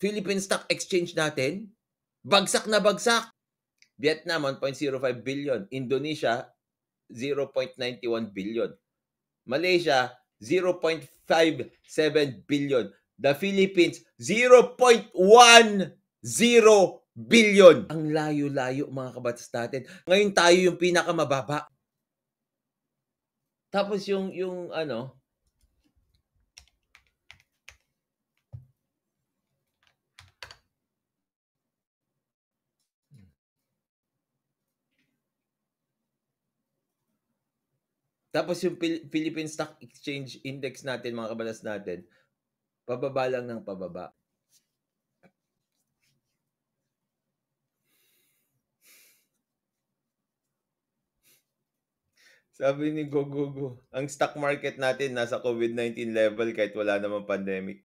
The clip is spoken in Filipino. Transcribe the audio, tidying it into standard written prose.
Philippine Stock Exchange natin, bagsak na bagsak. Vietnam, 1.05 billion. Indonesia, 0.91 billion. Malaysia, 0.57 billion. The Philippines, 0.10 billion. Ang layo-layo mga kabatas natin. Ngayon tayo yung pinakamababa. Tapos yung ano, tapos yung Philippine Stock Exchange Index natin, mga kabatas natin, pababa lang ng pababa. Sabi ni Gogogo, ang stock market natin nasa COVID-19 level kahit wala namang pandemic.